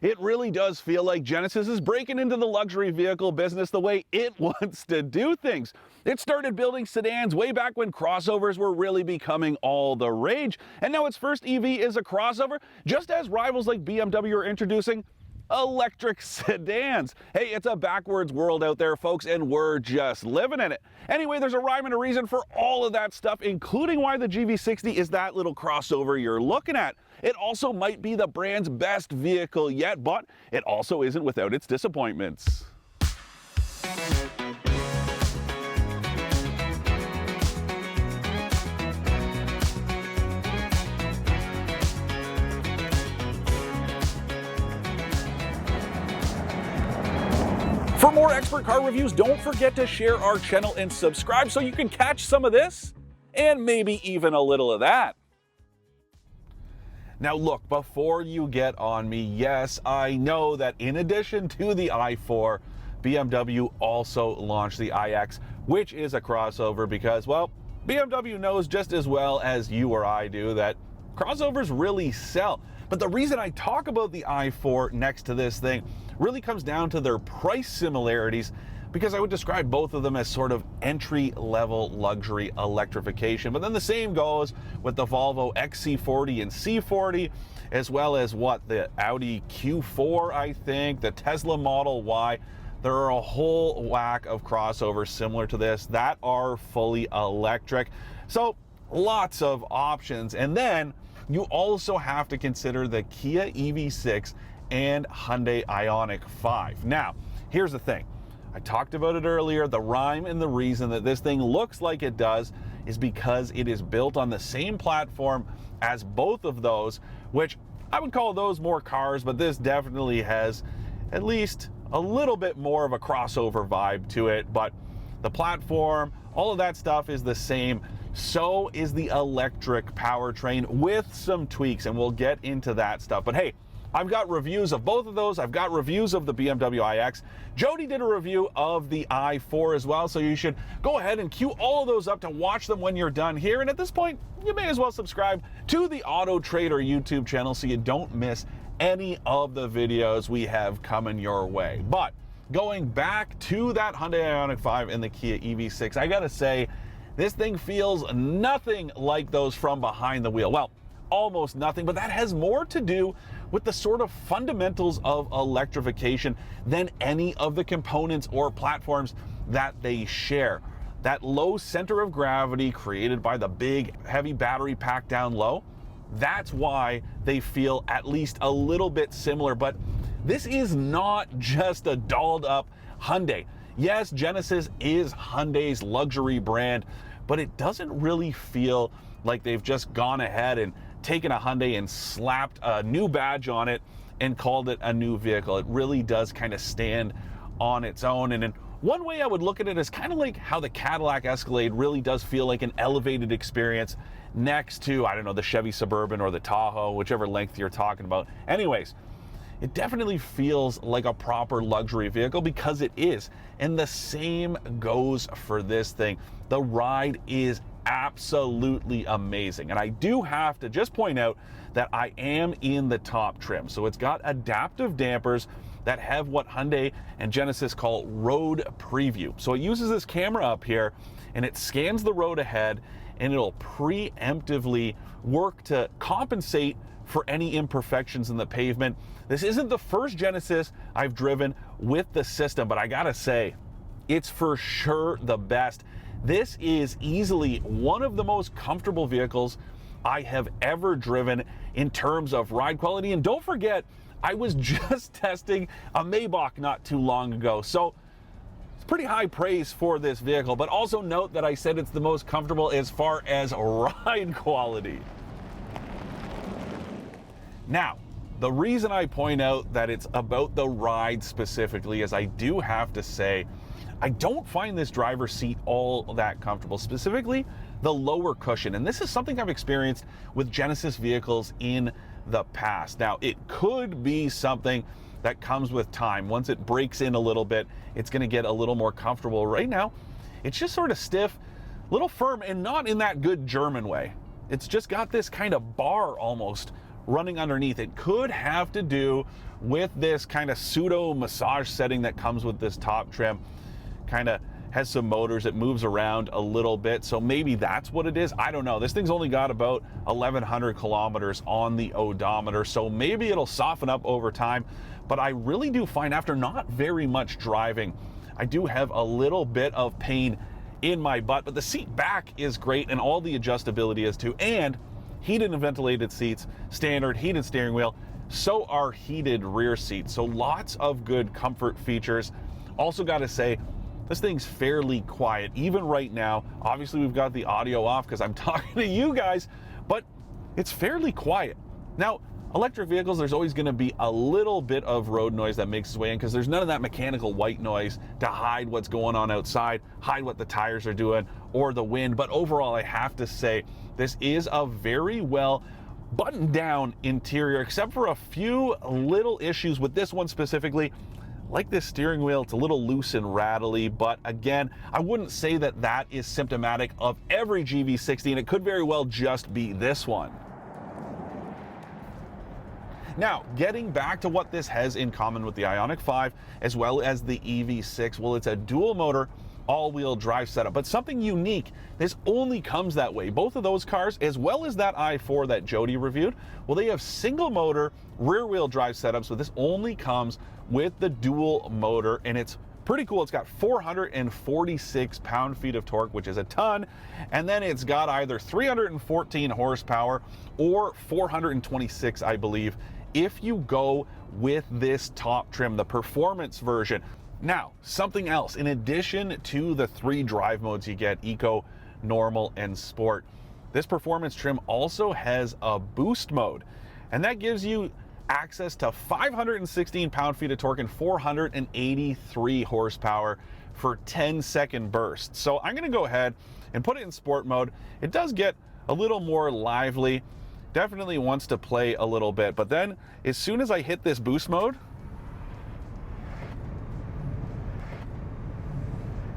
It really does feel like Genesis is breaking into the luxury vehicle business the way it wants to do things. It started building sedans way back when crossovers were really becoming all the rage, and now its first EV is a crossover, just as rivals like BMW are introducing electric sedans. Hey, it's a backwards world out there, folks, and we're just living in it. Anyway, there's a rhyme and a reason for all of that stuff, including why the GV60 is that little crossover you're looking at. It also might be the brand's best vehicle yet, but it also isn't without its disappointments. For more expert car reviews, don't forget to share our channel and subscribe so you can catch some of this and maybe even a little of that. Now look, before you get on me, yes, I know that in addition to the i4, BMW also launched the iX, which is a crossover because, well, BMW knows just as well as you or I do that crossovers really sell. But the reason I talk about the i4 next to this thing really comes down to their price similarities, because I would describe both of them as sort of entry-level luxury electrification. But then the same goes with the Volvo XC40 and C40, as well as the Audi Q4, I think, the Tesla Model Y. There are a whole whack of crossovers similar to this that are fully electric. So lots of options. And then you also have to consider the Kia EV6 and Hyundai Ioniq 5. Now, here's the thing. I talked about it earlier. The rhyme and the reason that this thing looks like it does is because it is built on the same platform as both of those, which I would call those more cars, but this definitely has at least a little bit more of a crossover vibe to it. But the platform, all of that stuff is the same. So is the electric powertrain with some tweaks, and we'll get into that stuff. But hey, I've got reviews of both of those. I've got reviews of the BMW iX. Jody did a review of the i4 as well, so you should go ahead and queue all of those up to watch them when you're done here. And at this point, you may as well subscribe to the AutoTrader YouTube channel so you don't miss any of the videos we have coming your way. But going back to that Hyundai Ioniq 5 and the Kia EV6, I gotta say, this thing feels nothing like those from behind the wheel. Well, almost nothing, but that has more to do with the sort of fundamentals of electrification than any of the components or platforms that they share. That low center of gravity created by the big heavy battery pack down low, that's why they feel at least a little bit similar. But this is not just a dolled up Hyundai. Yes, Genesis is Hyundai's luxury brand, but it doesn't really feel like they've just gone ahead and taken a Hyundai and slapped a new badge on it and called it a new vehicle. It really does kind of stand on its own. And in one way I would look at it is kind of like how the Cadillac Escalade really does feel like an elevated experience next to, I don't know, the Chevy Suburban or the Tahoe, whichever length you're talking about. Anyways, it definitely feels like a proper luxury vehicle because it is. And the same goes for this thing. The ride is absolutely amazing. And I do have to just point out that I am in the top trim. So it's got adaptive dampers that have what Hyundai and Genesis call road preview. So it uses this camera up here and it scans the road ahead and it'll preemptively work to compensate for any imperfections in the pavement. This isn't the first Genesis I've driven with the system, but I gotta say, it's for sure the best. This is easily one of the most comfortable vehicles I have ever driven in terms of ride quality. And don't forget, I was just testing a Maybach not too long ago. So it's pretty high praise for this vehicle, but also note that I said it's the most comfortable as far as ride quality. Now, the reason I point out that it's about the ride specifically is I do have to say, I don't find this driver's seat all that comfortable, specifically the lower cushion. And this is something I've experienced with Genesis vehicles in the past. Now, it could be something that comes with time. Once it breaks in a little bit, it's gonna get a little more comfortable. Right now, it's just sort of stiff, a little firm, and not in that good German way. It's just got this kind of bar almost running underneath. It could have to do with this kind of pseudo massage setting that comes with this top trim. Kind of has some motors, it moves around a little bit, so maybe that's what it is. I don't know. This thing's only got about 1,100 kilometers on the odometer, so maybe it'll soften up over time. But I really do find, after not very much driving, I do have a little bit of pain in my butt, but the seat back is great and all the adjustability is too. And heated and ventilated seats, standard heated steering wheel, so are heated rear seats. So lots of good comfort features. Also got to say, this thing's fairly quiet, even right now. Obviously, we've got the audio off because I'm talking to you guys, but it's fairly quiet. Now, electric vehicles, there's always going to be a little bit of road noise that makes its way in because there's none of that mechanical white noise to hide what's going on outside, hide what the tires are doing, or the wind. But overall, I have to say, this is a very well buttoned down interior, except for a few little issues with this one specifically. Like this steering wheel, it's a little loose and rattly, but again, I wouldn't say that that is symptomatic of every GV60, and it could very well just be this one. Now, getting back to what this has in common with the Ioniq 5 as well as the EV6, well, it's a dual motor, all-wheel drive setup, but something unique. This only comes that way. Both of those cars, as well as that i4 that Jody reviewed, well, they have single motor rear-wheel drive setups, but this only comes with the dual motor, and it's pretty cool. It's got 446 pound-feet of torque, which is a ton, and then it's got either 314 horsepower or 426, I believe, if you go with this top trim, the performance version. Now, something else, in addition to the 3 drive modes you get, Eco, Normal, and Sport, this performance trim also has a boost mode, and that gives you access to 516 pound-feet of torque and 483 horsepower for 10-second bursts. So I'm going to go ahead and put it in sport mode. It does get a little more lively, definitely wants to play a little bit, but then as soon as I hit this boost mode,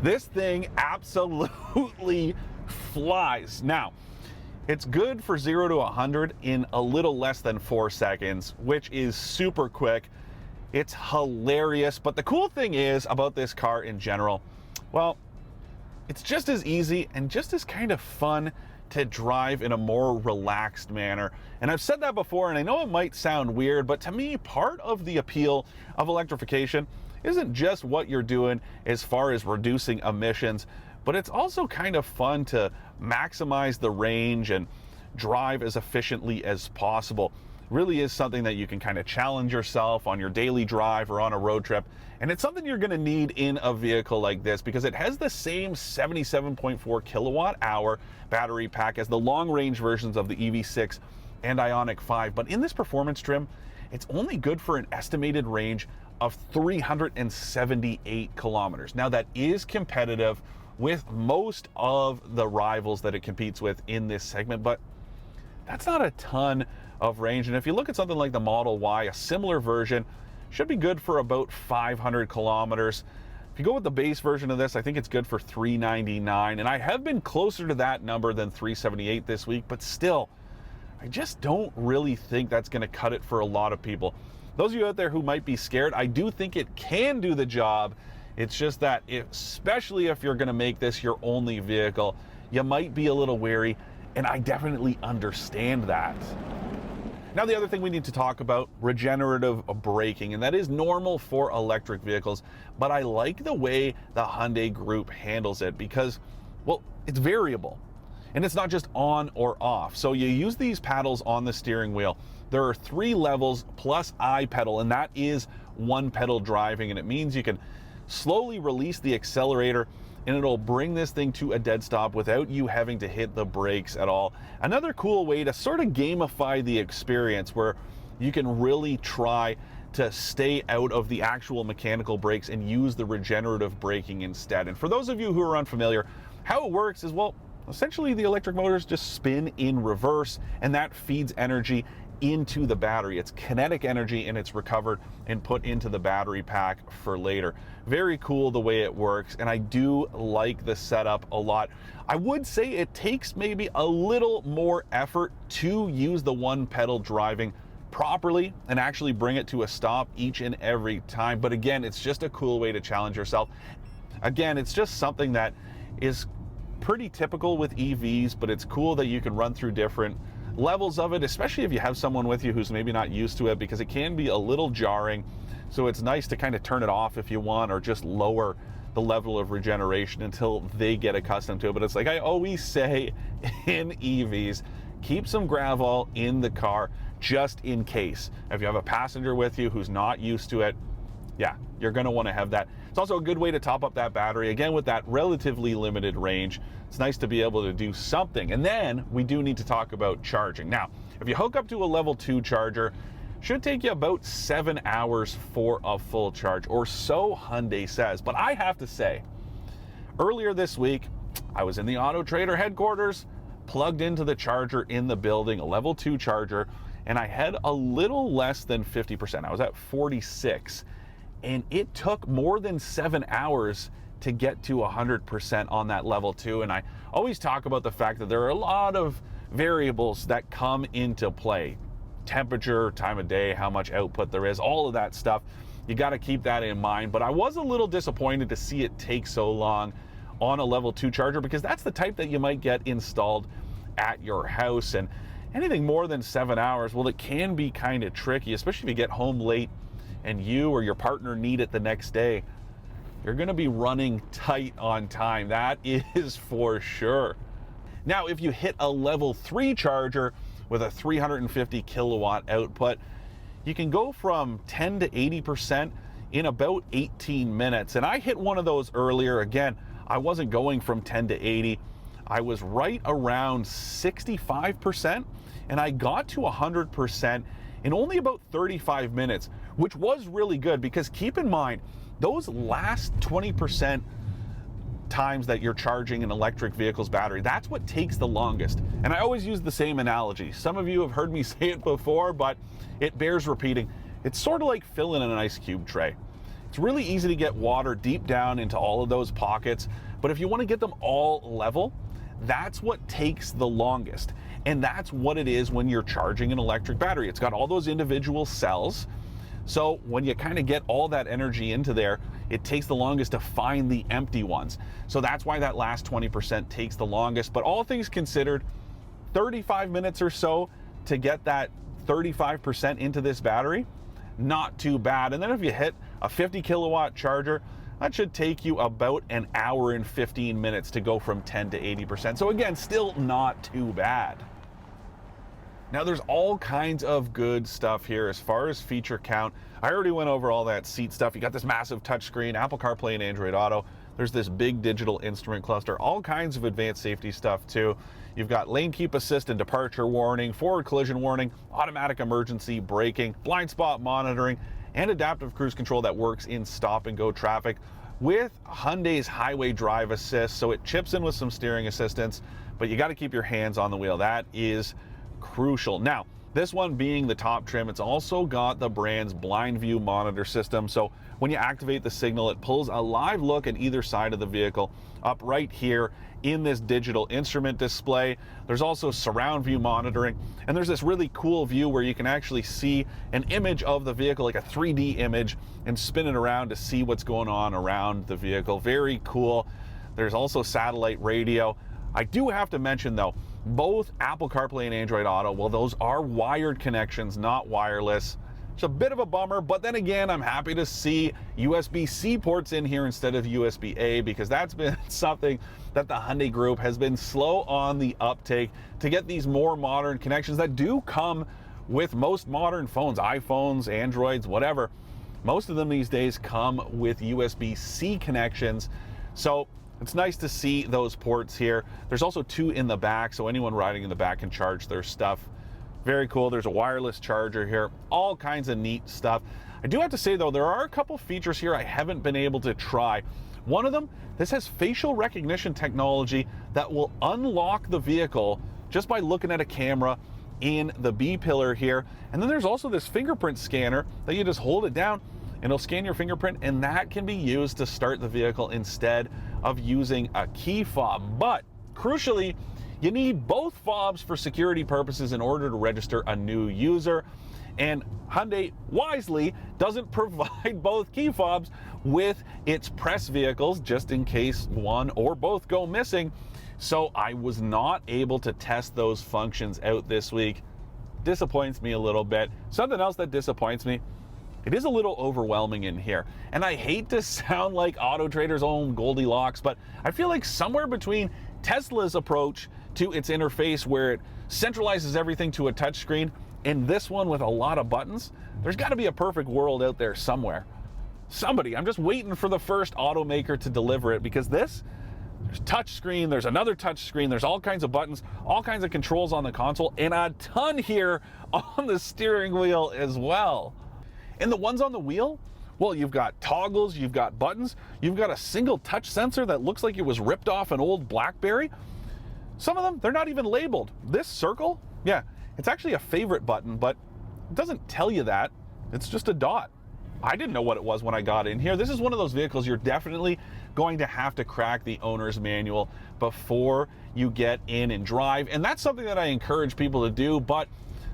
this thing absolutely flies. Now, it's good for 0 to 100 in a little less than 4 seconds, which is super quick. It's hilarious. But the cool thing is about this car in general, well, it's just as easy and just as kind of fun to drive in a more relaxed manner. And I've said that before, and I know it might sound weird, but to me, part of the appeal of electrification isn't just what you're doing as far as reducing emissions, but it's also kind of fun to maximize the range and drive as efficiently as possible. Really is something that you can kind of challenge yourself on your daily drive or on a road trip. And it's something you're going to need in a vehicle like this because it has the same 77.4 kilowatt hour battery pack as the long range versions of the EV6 and Ioniq 5. But in this performance trim, it's only good for an estimated range of 378 kilometers. Now, that is competitive with most of the rivals that it competes with in this segment, but that's not a ton of range. And if you look at something like the Model Y, a similar version should be good for about 500 kilometers. If you go with the base version of this, I think it's good for 399, and I have been closer to that number than 378 this week, but still, I just don't really think that's going to cut it for a lot of people. Those of you out there who might be scared, I do think it can do the job. It's just that, especially if you're going to make this your only vehicle, you might be a little wary, and I definitely understand that. Now, the other thing we need to talk about, regenerative braking, and that is normal for electric vehicles, but I like the way the Hyundai Group handles it because, well, it's variable, and it's not just on or off. So you use these paddles on the steering wheel. There are 3 levels plus I pedal, and that is one pedal driving, and it means you can slowly release the accelerator and it'll bring this thing to a dead stop without you having to hit the brakes at all. Another cool way to sort of gamify the experience where you can really try to stay out of the actual mechanical brakes and use the regenerative braking instead. And for those of you who are unfamiliar, how it works is, well, essentially the electric motors just spin in reverse and that feeds energy into the battery. It's kinetic energy and it's recovered and put into the battery pack for later. Very cool the way it works, and I do like the setup a lot. I would say it takes maybe a little more effort to use the one pedal driving properly and actually bring it to a stop each and every time. But again, it's just a cool way to challenge yourself. Again, it's just something that is pretty typical with EVs, but it's cool that you can run through different levels of it, especially if you have someone with you who's maybe not used to it, because it can be a little jarring. So it's nice to kind of turn it off if you want, or just lower the level of regeneration until they get accustomed to it. But it's like I always say in EVs, keep some gravel in the car just in case. If you have a passenger with you who's not used to it, yeah, you're going to want to have that. It's also a good way to top up that battery. Again, with that relatively limited range, it's nice to be able to do something. And then we do need to talk about charging. Now, if you hook up to a level 2 charger, should take you about 7 hours for a full charge, or so Hyundai says. But I have to say, earlier this week, I was in the AutoTrader headquarters, plugged into the charger in the building, a level 2 charger, and I had a little less than 50%. I was at 46. And it took more than 7 hours to get to 100% on that level 2. And I always talk about the fact that there are a lot of variables that come into play. Temperature, time of day, how much output there is, all of that stuff. You got to keep that in mind. But I was a little disappointed to see it take so long on a level 2 charger, because that's the type that you might get installed at your house. And anything more than 7 hours, well, it can be kind of tricky, especially if you get home late and you or your partner need it the next day. You're going to be running tight on time. That is for sure. Now, if you hit a level 3 charger with a 350 kilowatt output, you can go from 10 to 80% in about 18 minutes. And I hit one of those earlier. Again, I wasn't going from 10 to 80. I was right around 65%, and I got to 100% in only about 35 minutes, which was really good, because keep in mind, those last 20% times that you're charging an electric vehicle's battery, that's what takes the longest. And I always use the same analogy. Some of you have heard me say it before, but it bears repeating. It's sort of like filling an ice cube tray. It's really easy to get water deep down into all of those pockets, but if you want to get them all level, that's what takes the longest. And that's what it is when you're charging an electric battery. It's got all those individual cells. So when you kind of get all that energy into there, it takes the longest to find the empty ones. So that's why that last 20% takes the longest. But all things considered, 35 minutes or so to get that 35% into this battery, not too bad. And then if you hit a 50 kilowatt charger, that should take you about an hour and 15 minutes to go from 10 to 80%. So again, still not too bad. Now, there's all kinds of good stuff here as far as feature count. I already went over all that seat stuff. You got this massive touchscreen, Apple CarPlay and Android Auto. There's this big digital instrument cluster, all kinds of advanced safety stuff too. You've got lane keep assist and departure warning, forward collision warning, automatic emergency braking, blind spot monitoring, and adaptive cruise control that works in stop and go traffic with Hyundai's highway drive assist. So it chips in with some steering assistance, but you got to keep your hands on the wheel. That is crucial. Now, this one being the top trim, it's also got the brand's blind view monitor system. So when you activate the signal, it pulls a live look at either side of the vehicle up right here in this digital instrument display. There's also surround view monitoring, and there's this really cool view where you can actually see an image of the vehicle, like a 3D image, and spin it around to see what's going on around the vehicle. Very cool. There's also satellite radio. I do have to mention though, both Apple CarPlay and Android Auto, well, those are wired connections, not wireless. It's a bit of a bummer, but then again, I'm happy to see USB-C ports in here instead of USB-A, because that's been something that the Hyundai Group has been slow on the uptake to get these more modern connections that do come with most modern phones, iPhones, Androids, whatever. Most of them these days come with USB-C connections. So it's nice to see those ports here. There's also 2 in the back, so anyone riding in the back can charge their stuff. Very cool. There's a wireless charger here. All kinds of neat stuff. I do have to say though, there are a couple features here I haven't been able to try. One of them, this has facial recognition technology that will unlock the vehicle just by looking at a camera in the B pillar here. And then there's also this fingerprint scanner that you just hold it down and it'll scan your fingerprint, and that can be used to start the vehicle instead of using a key fob. But crucially, you need both fobs for security purposes in order to register a new user. And Hyundai wisely doesn't provide both key fobs with its press vehicles, just in case one or both go missing. So I was not able to test those functions out this week. Disappoints me a little bit. Something else that disappoints me, it is a little overwhelming in here. And I hate to sound like AutoTrader's own Goldilocks, but I feel like somewhere between Tesla's approach to its interface, where it centralizes everything to a touchscreen, and this one with a lot of buttons, there's got to be a perfect world out there somewhere. I'm just waiting for the first automaker to deliver it, because there's touchscreen, there's another touchscreen, there's all kinds of buttons, all kinds of controls on the console, and a ton here on the steering wheel as well. And the ones on the wheel, well, you've got toggles, you've got buttons, you've got a single touch sensor that looks like it was ripped off an old BlackBerry. Some of them, they're not even labeled. This circle, yeah, it's actually a favorite button, but it doesn't tell you that. It's just a dot. I didn't know what it was when I got in here. This is one of those vehicles you're definitely going to have to crack the owner's manual before you get in and drive. And that's something that I encourage people to do, but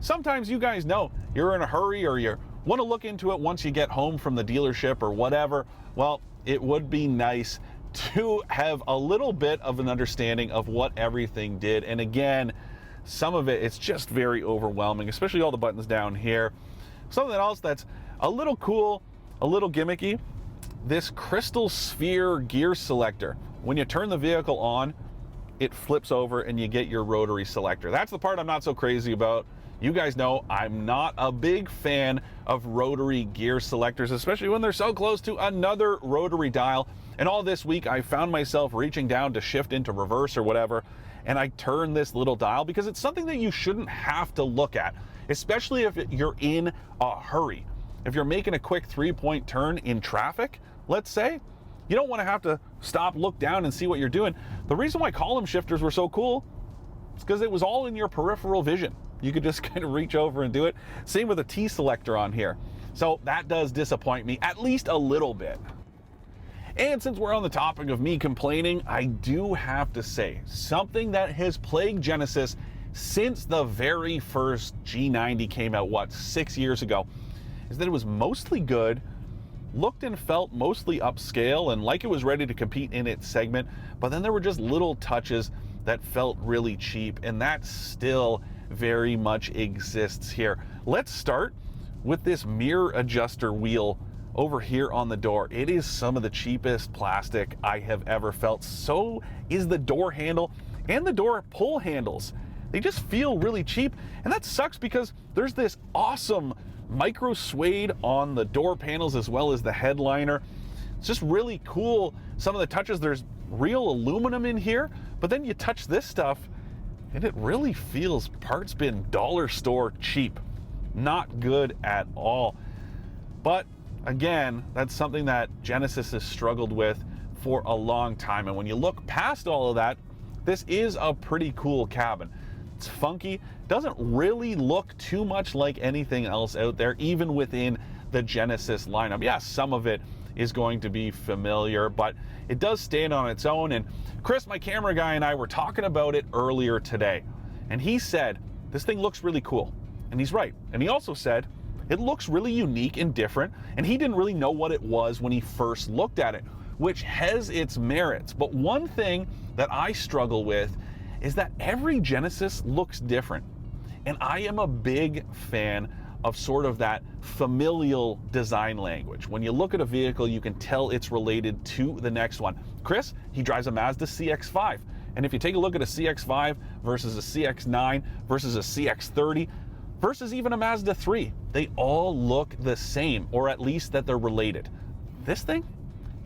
sometimes you guys know you're in a hurry or you want to look into it once you get home from the dealership or whatever. Well, it would be nice to have a little bit of an understanding of what everything did. And again, some of it's just very overwhelming, especially all the buttons down here. Something else that's a little cool, a little gimmicky, this crystal sphere gear selector. When you turn the vehicle on, it flips over and you get your rotary selector. That's the part I'm not so crazy about. You guys know I'm not a big fan of rotary gear selectors, especially when they're so close to another rotary dial. And all this week, I found myself reaching down to shift into reverse or whatever, and I turn this little dial because it's something that you shouldn't have to look at, especially if you're in a hurry. If you're making a quick 3-point turn in traffic, let's say, you don't want to have to stop, look down, and see what you're doing. The reason why column shifters were so cool is because it was all in your peripheral vision. You could just kind of reach over and do it. Same with a T selector on here. So that does disappoint me, at least a little bit. And since we're on the topic of me complaining, I do have to say something that has plagued Genesis since the very first G90 came out, 6 years ago, is that it was mostly good, looked and felt mostly upscale and like it was ready to compete in its segment, but then there were just little touches that felt really cheap, and that still very much exists here. Let's start with this mirror adjuster wheel over here on the door. It is some of the cheapest plastic I have ever felt. So is the door handle and the door pull handles. They just feel really cheap, and that sucks because there's this awesome micro suede on the door panels as well as the headliner. It's just really cool. Some of the touches, there's real aluminum in here, but then you touch this stuff and it really feels parts bin dollar store cheap. Not good at all. But again, that's something that Genesis has struggled with for a long time. And when you look past all of that, this is a pretty cool cabin. It's funky, doesn't really look too much like anything else out there, even within the Genesis lineup. Yeah, some of it is going to be familiar, but it does stand on its own. And Chris, my camera guy, and I were talking about it earlier today, and he said, this thing looks really cool. And he's right. And he also said, it looks really unique and different, and he didn't really know what it was when he first looked at it, which has its merits. But one thing that I struggle with is that every Genesis looks different. And I am a big fan of sort of that familial design language. When you look at a vehicle, you can tell it's related to the next one. Chris, he drives a Mazda CX-5. And if you take a look at a CX-5 versus a CX-9 versus a CX-30 versus even a Mazda 3, they all look the same, or at least that they're related. This thing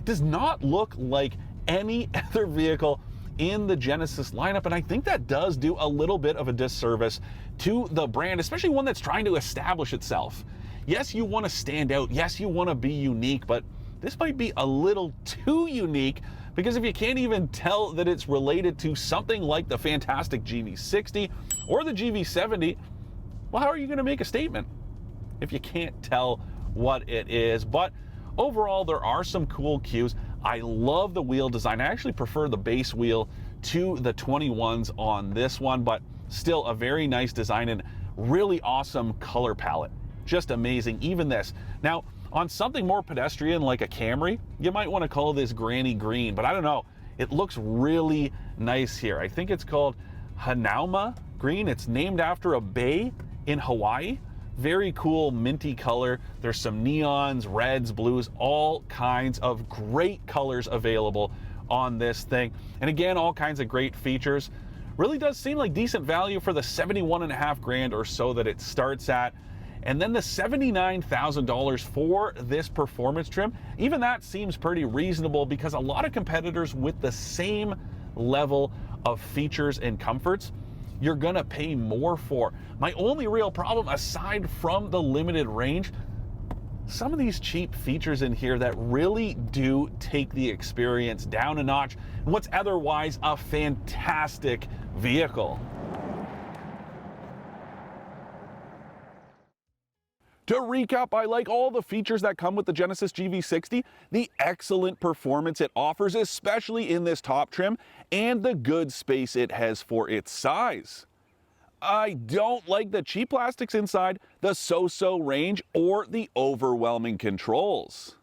does not look like any other vehicle in the Genesis lineup, and I think that does do a little bit of a disservice to the brand, especially one that's trying to establish itself. Yes, you want to stand out. Yes, you want to be unique, but this might be a little too unique, because if you can't even tell that it's related to something like the fantastic GV60 or the GV70, well, how are you going to make a statement if you can't tell what it is? But overall, there are some cool cues. I love the wheel design. I actually prefer the base wheel to the 21s on this one, but still a very nice design and really awesome color palette. Just amazing. Even this. Now, on something more pedestrian like a Camry, you might want to call this granny green, but I don't know. It looks really nice here. I think it's called Hanauma green. It's named after a bay in Hawaii. Very cool minty color. There's some neons, reds, blues, all kinds of great colors available on this thing. And again, all kinds of great features. Really does seem like decent value for the 71.5 grand or so that it starts at. And then the $79,000 for this performance trim, even that seems pretty reasonable because a lot of competitors with the same level of features and comforts, you're gonna pay more for. My only real problem, aside from the limited range, some of these cheap features in here that really do take the experience down a notch in what's otherwise a fantastic vehicle. To recap, I like all the features that come with the Genesis GV60, the excellent performance it offers, especially in this top trim, and the good space it has for its size. I don't like the cheap plastics inside, the so-so range, or the overwhelming controls.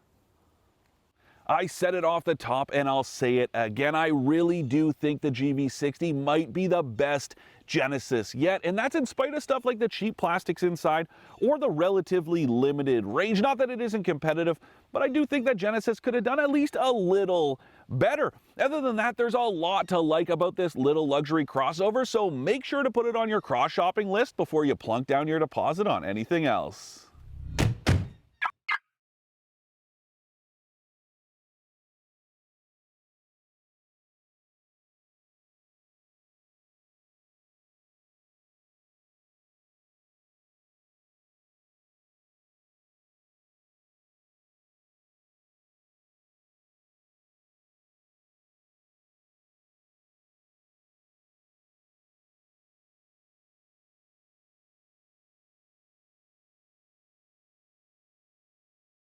I said it off the top and I'll say it again, I really do think the GV60 might be the best Genesis yet, and that's in spite of stuff like the cheap plastics inside or the relatively limited range. Not that it isn't competitive, but I do think that Genesis could have done at least a little better. Other than that, there's a lot to like about this little luxury crossover, so make sure to put it on your cross-shopping list before you plunk down your deposit on anything else.